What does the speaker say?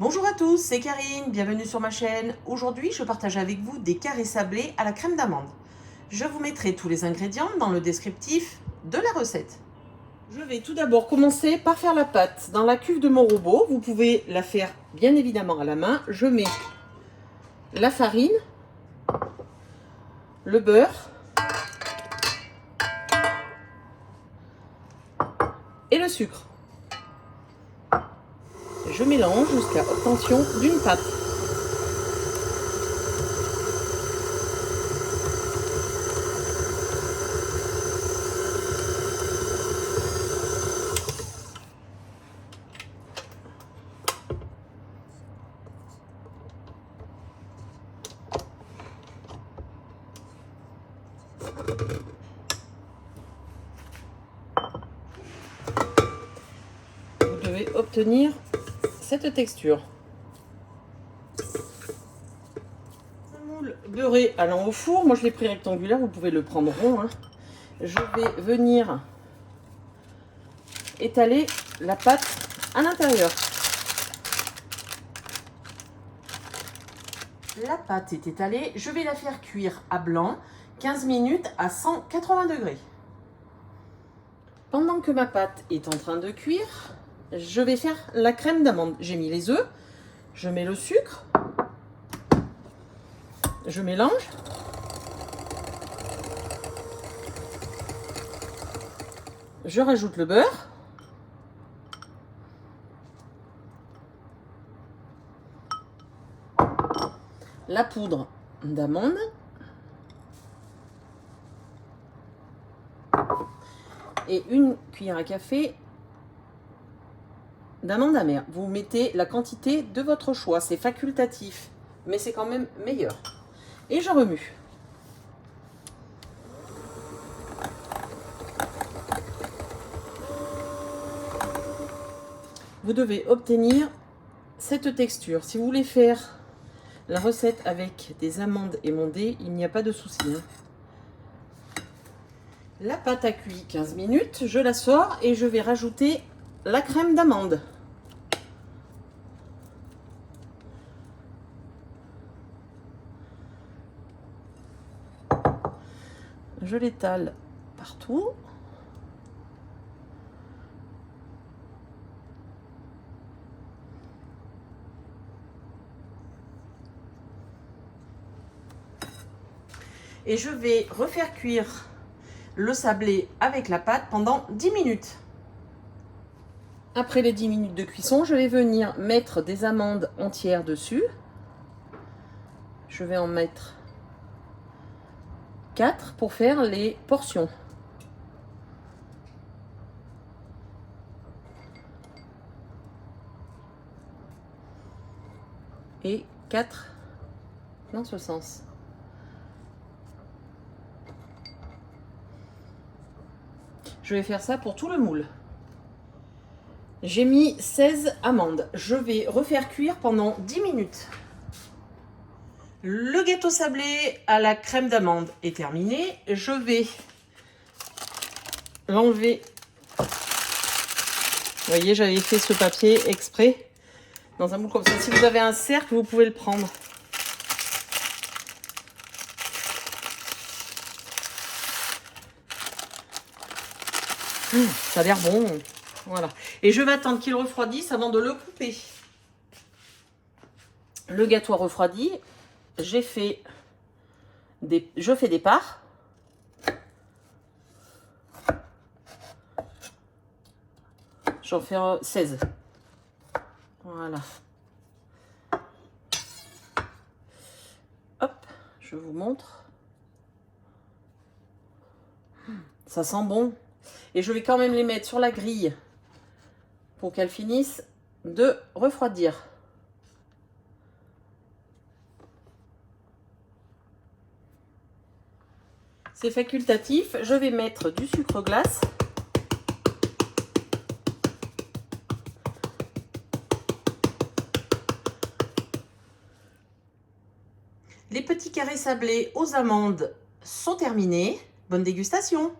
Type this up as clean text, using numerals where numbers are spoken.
Bonjour à tous, c'est Karine, bienvenue sur ma chaîne. Aujourd'hui, je partage avec vous des carrés sablés à la crème d'amande. Je vous mettrai tous les ingrédients dans le descriptif de la recette. Je vais tout d'abord commencer par faire la pâte dans la cuve de mon robot. Vous pouvez la faire bien évidemment à la main. Je mets la farine, le beurre et le sucre. Je mélange jusqu'à obtention d'une pâte. Vous devez obtenir cette texture. Un moule beurré allant au four, moi je l'ai pris rectangulaire, vous pouvez le prendre rond. Je vais venir étaler la pâte à l'intérieur. La pâte est étalée, je vais la faire cuire à blanc 15 minutes à 180 degrés. Pendant que ma pâte est en train de cuire, je vais faire la crème d'amande. J'ai mis les œufs, je mets le sucre, je mélange. Je rajoute le beurre. La poudre d'amande. Et une cuillère à café d'amande amère. Vous mettez la quantité de votre choix. C'est facultatif, mais c'est quand même meilleur. Et je remue. Vous devez obtenir cette texture. Si vous voulez faire la recette avec des amandes émondées, il n'y a pas de souci. La pâte a cuit 15 minutes, je la sors et je vais rajouter la crème d'amande. Je l'étale partout. Et je vais refaire cuire le sablé avec la pâte pendant 10 minutes. Après les 10 minutes de cuisson, je vais venir mettre des amandes entières dessus. Je vais en mettre 4 pour faire les portions. Et 4 dans ce sens. Je vais faire ça pour tout le moule. J'ai mis 16 amandes. Je vais refaire cuire pendant 10 minutes. Le gâteau sablé à la crème d'amande est terminé. Je vais l'enlever. Vous voyez, j'avais fait ce papier exprès dans un moule comme ça. Si vous avez un cercle, vous pouvez le prendre. Ça a l'air bon. Voilà. Et je vais attendre qu'il refroidisse avant de le couper. Le gâteau a refroidi. Je fais des parts. J'en fais 16. Voilà. Hop, je vous montre. Ça sent bon. Et je vais quand même les mettre sur la grille pour qu'elles finissent de refroidir. C'est facultatif. Je vais mettre du sucre glace. Les petits carrés sablés aux amandes sont terminés. Bonne dégustation!